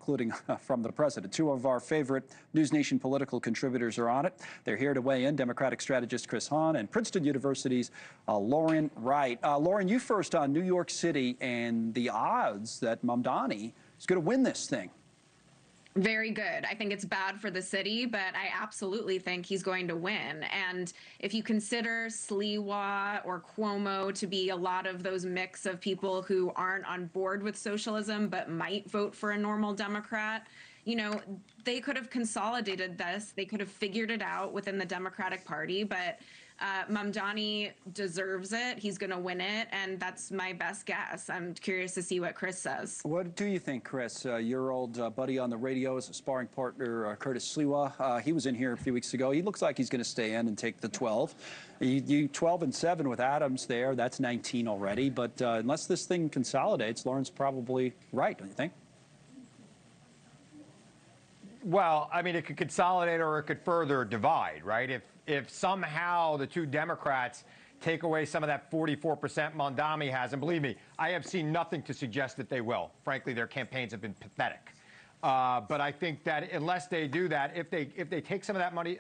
including from the president. Two of our favorite NewsNation political contributors are on it. They're here to weigh in, Democratic strategist Chris Hahn and Princeton University's Lauren Wright. Lauren, you first on New York City and the odds that Mamdani is going to win this thing. Very good. I think it's bad for the city, but I absolutely think he's going to win. And if you consider Sliwa or Cuomo to be a lot of those mix of people who aren't on board with socialism but might vote for a normal Democrat, you know, they could have consolidated this. They could have figured it out within the Democratic Party, but Mamdani deserves it. He's going to win it, and that's my best guess. I'm curious to see what Chris says. What do you think, Chris? Your old buddy on the radio is a sparring partner, Curtis Sliwa. He was in here a few weeks ago. He looks like he's going to stay in and take the 12. You 12-7 with Adams there. That's 19 already. But unless this thing consolidates, Lauren's probably right, don't you think? Well, I mean, it could consolidate or it could further divide, right? If somehow the two Democrats take away some of that 44% Mamdani has, and believe me, I have seen nothing to suggest that they will. Frankly, their campaigns have been pathetic. But I think that unless they do that, if they take some of that money,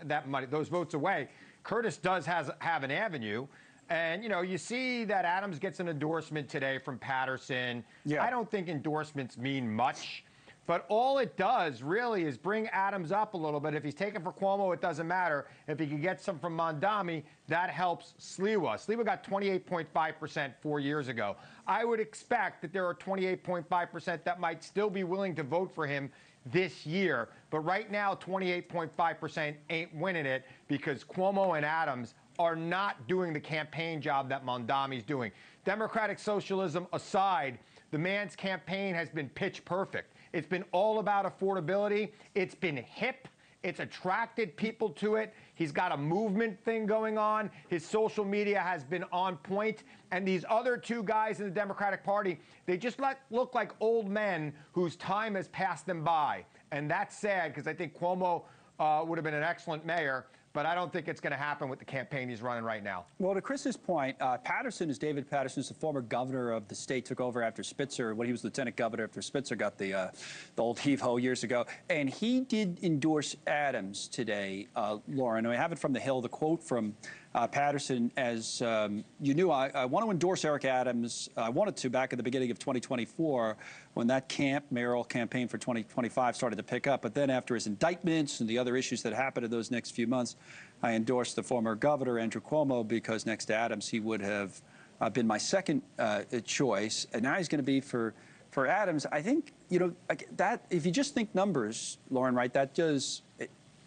those votes away, Curtis does have an avenue. And, you know, you see that Adams gets an endorsement today from Patterson. Yeah. I don't think endorsements mean much. But all it does really is bring Adams up a little bit. If he's taken for Cuomo, it doesn't matter. If he can get some from Mamdani, that helps Sliwa. Sliwa got 28.5% 4 years ago. I would expect that there are 28.5% that might still be willing to vote for him this year. But right now, 28.5% ain't winning it because Cuomo and Adams are not doing the campaign job that Mamdani's doing. Democratic socialism aside, the man's campaign has been pitch perfect. It's been all about affordability. It's been hip. It's attracted people to it. He's got a movement thing going on. His social media has been on point. And these other two guys in the Democratic Party, they just look like old men whose time has passed them by. And that's sad because I think Cuomo would have been an excellent mayor. But I don't think it's going to happen with the campaign he's running right now. Well, to Chris's point, David Patterson is the former governor of the state, took over after Spitzer, when he was lieutenant governor after Spitzer got the old heave-ho years ago. And he did endorse Adams today, Lauren. I have it from the Hill, the quote from Patterson, as you knew, I want to endorse Eric Adams. I wanted to back at the beginning of 2024 when that mayoral campaign for 2025 started to pick up. But then after his indictments and the other issues that happened in those next few months, I endorsed the former governor, Andrew Cuomo, because next to Adams, he would have been my second choice. And now he's going to be for Adams. I think, you know, that if you just think numbers, Lauren, right, that does,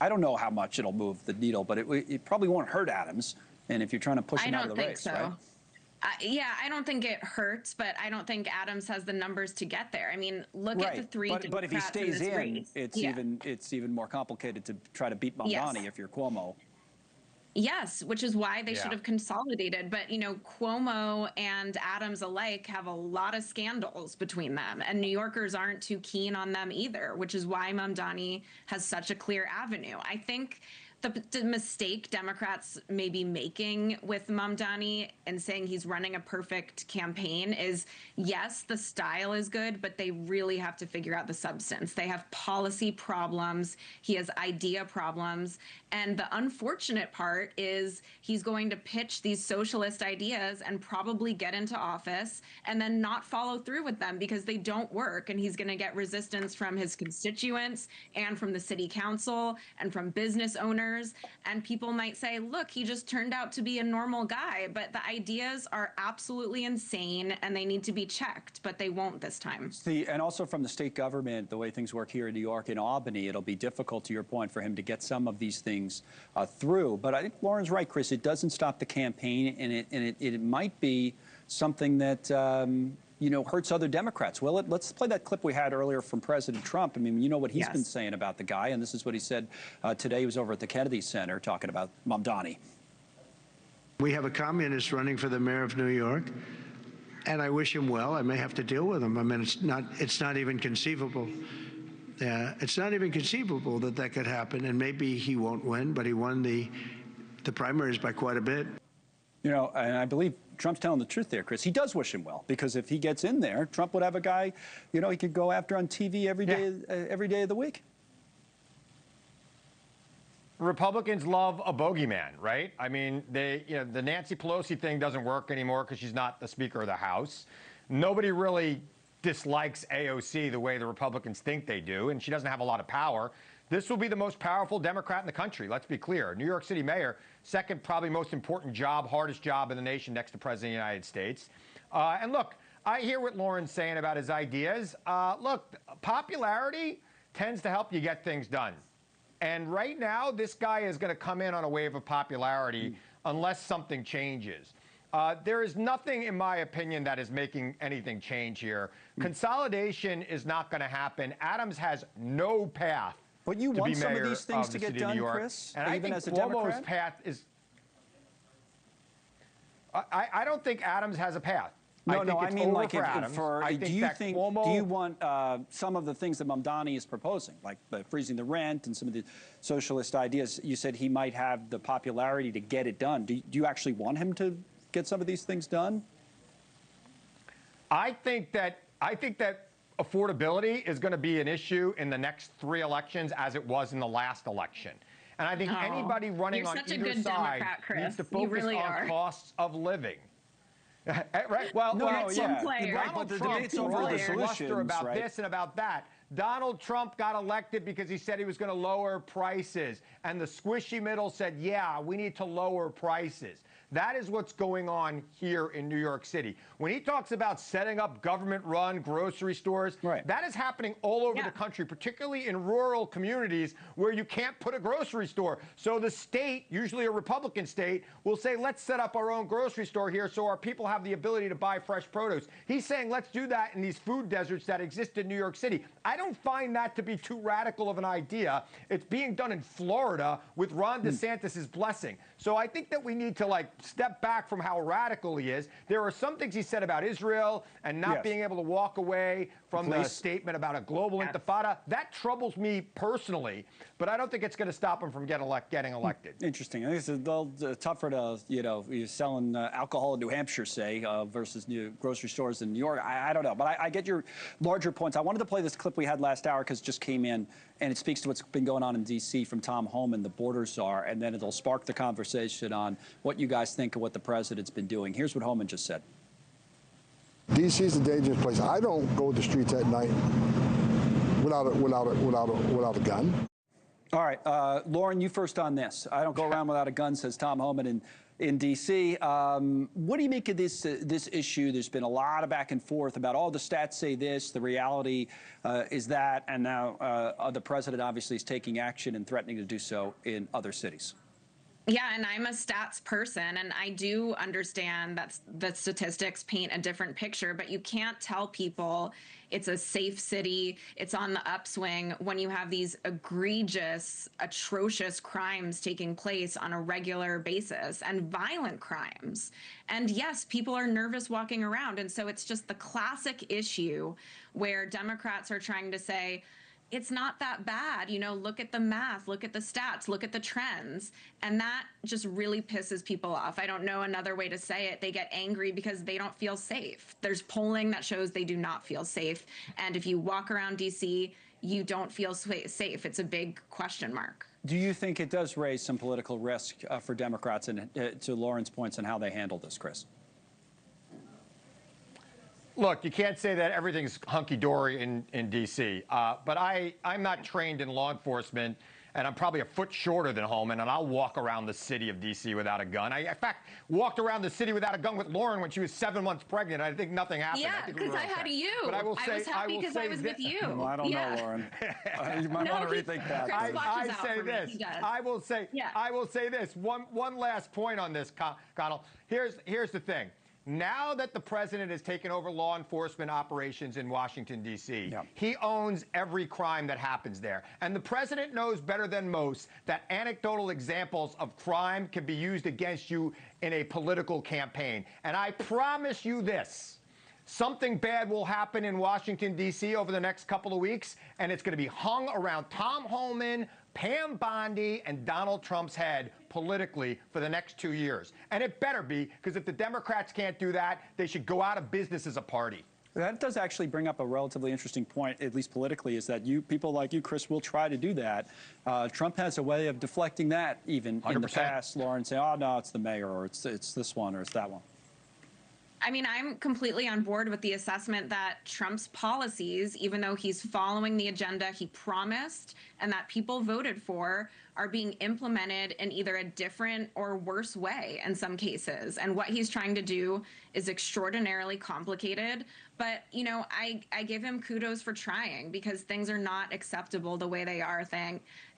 I don't know how much it'll move the needle, but it probably won't hurt Adams. And if you're trying to push him out of the race, right? Yeah, I don't think it hurts, but I don't think Adams has the numbers to get there. I mean, look at the three Democrats but if he stays in, race. it's even more complicated to try to beat Mamdani if you're Cuomo. Yes, which is why they should have consolidated. But, you know, Cuomo and Adams alike have a lot of scandals between them, and New Yorkers aren't too keen on them either, which is why Mamdani has such a clear avenue. I think the mistake Democrats may be making with Mamdani and saying he's running a perfect campaign is, yes, the style is good, but they really have to figure out the substance. They have policy problems. He has idea problems. And the unfortunate part is he's going to pitch these socialist ideas and probably get into office and then not follow through with them because they don't work. And he's going to get resistance from his constituents and from the city council and from business owners. And people might say, look, he just turned out to be a normal guy. But the ideas are absolutely insane and they need to be checked, but they won't this time. And also from the state government, the way things work here in New York and Albany, it'll be difficult, to your point, for him to get some of these things through. But I think Lauren's right, Chris. It doesn't stop the campaign, and it might be something that you know, hurts other Democrats. Well, let's play that clip we had earlier from President Trump. I mean, you know what he's been saying about the guy, and this is what he said today. He was over at the Kennedy Center talking about Mamdani. We have a communist running for the mayor of New York, and I wish him well. I may have to deal with him. I mean, it's not even conceivable. It's not even conceivable that that could happen, and maybe he won't win, but he won the primaries by quite a bit. You know, and I believe Trump's telling the truth there, Chris. He does wish him well, because if he gets in there, Trump would have a guy, you know, he could go after on TV every day of the week. Republicans love a bogeyman, right? I mean, the Nancy Pelosi thing doesn't work anymore because she's not the Speaker of the House. Nobody really dislikes AOC the way the Republicans think they do, and she doesn't have a lot of power. This will be the most powerful Democrat in the country, let's be clear. New York City mayor, second probably most important job, hardest job in the nation next to President of the United States. And look, I hear what Lauren's saying about his ideas. Look, popularity tends to help you get things done. And right now, this guy is going to come in on a wave of popularity unless something changes. There is nothing, in my opinion, that is making anything change here. Consolidation is not going to happen. Adams has no path. But you want some of these things to get done, Chris, and even I think as a Democrat? Cuomo's path is. I don't think Adams has a path. No, I mean, like, do you want some of the things that Mamdani is proposing, like freezing the rent and some of the socialist ideas? You said he might have the popularity to get it done. Do you actually want him to get some of these things done? I think that affordability is going to be an issue in the next 3 elections, as it was in the last election. And I think anybody running on either side needs to focus on costs of living. Right? Well, but Donald the Trump debate's over the bluster about solutions, this and about that. Donald Trump got elected because he said he was going to lower prices. And the squishy middle said, yeah, we need to lower prices. That is what's going on here in New York City. When he talks about setting up government-run grocery stores, that is happening all over the country, particularly in rural communities where you can't put a grocery store. So the state, usually a Republican state, will say, let's set up our own grocery store here so our people have the ability to buy fresh produce. He's saying, let's do that in these food deserts that exist in New York City. I don't find that to be too radical of an idea. It's being done in Florida with Ron DeSantis' blessing. So I think that we need to, step back from how radical he is. There are some things he said about Israel and not being able to walk away from the statement about a global intifada. That troubles me personally, but I don't think it's going to stop him from getting elected. Interesting. I think it's a little tougher to, you're selling alcohol in New Hampshire, say, versus new grocery stores in New York. I don't know, but I get your larger points. I wanted to play this clip we had last hour because it just came in, and it speaks to what's been going on in D.C. from Tom Homan, the border czar, and then it'll spark the conversation on what you guys think of what the president's been doing. Here's what Homan just said. D.C. is a dangerous place. I don't go to the streets at night without a gun. All right, Lauren, you first on this. I don't go around without a gun, says Tom Homan in D.C. What do you make of this issue? There's been a lot of back and forth about all the stats say this, the reality is that, and now the president obviously is taking action and threatening to do so in other cities. Yeah, and I'm a stats person, and I do understand that the statistics paint a different picture, but you can't tell people it's a safe city, it's on the upswing, when you have these egregious, atrocious crimes taking place on a regular basis, and violent crimes. And yes, people are nervous walking around, and so it's just the classic issue where Democrats are trying to say, it's not that bad. Look at the math, look at the stats, look at the trends. And that just really pisses people off. I don't know another way to say it. They get angry because they don't feel safe. There's polling that shows they do not feel safe. And if you walk around D.C., you don't feel safe. It's a big question mark. Do you think it does raise some political risk for Democrats, and to Lauren's points on how they handle this, Chris? Look, you can't say that everything's hunky-dory in D.C., but I'm not trained in law enforcement, and I'm probably a foot shorter than Holman, and I'll walk around the city of D.C. without a gun. I, in fact, walked around the city without a gun with Lauren when she was 7 months pregnant. I think nothing happened. Yeah, because I had you. But I will say, I was happy because I was with you. Well, I don't know, Lauren. You might want to rethink that. I say this. I will say this. One last point on this, Connell. Here's the thing. Now that the president has taken over law enforcement operations in Washington, D.C., he owns every crime that happens there. And the president knows better than most that anecdotal examples of crime can be used against you in a political campaign. And I promise you this. Something bad will happen in Washington, D.C. over the next couple of weeks, and it's going to be hung around Tom Homan, Pam Bondi and Donald Trump's head politically for the next 2 years. And it better be, because if the Democrats can't do that, they should go out of business as a party. That does actually bring up a relatively interesting point, at least politically, is that people like you, Chris, will try to do that. Trump has a way of deflecting that even 100%. In the past, Lauren, say, oh, no, it's the mayor, or it's this one, or it's that one. I mean, I'm completely on board with the assessment that Trump's policies, even though he's following the agenda he promised and that people voted for, are being implemented in either a different or worse way in some cases. And what he's trying to do is extraordinarily complicated. But, you know, I give him kudos for trying, because things are not acceptable the way they are.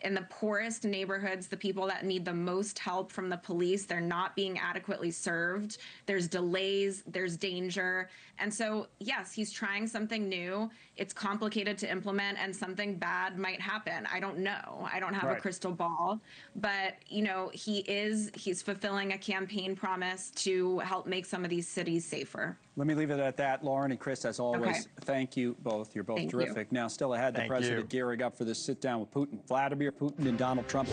In the poorest neighborhoods, the people that need the most help from the police, they're not being adequately served. There's delays, there's danger. And so, yes, he's trying something new. It's complicated to implement, and something bad might happen. I don't know. I don't have a crystal ball. But, you know, he's fulfilling a campaign promise to help make some of these cities safer. Let me leave it at that. Lauren and Chris, as always, thank you both. You're both terrific. Now, still ahead, the president gearing up for this sit-down with Putin. Vladimir Putin and Donald Trump.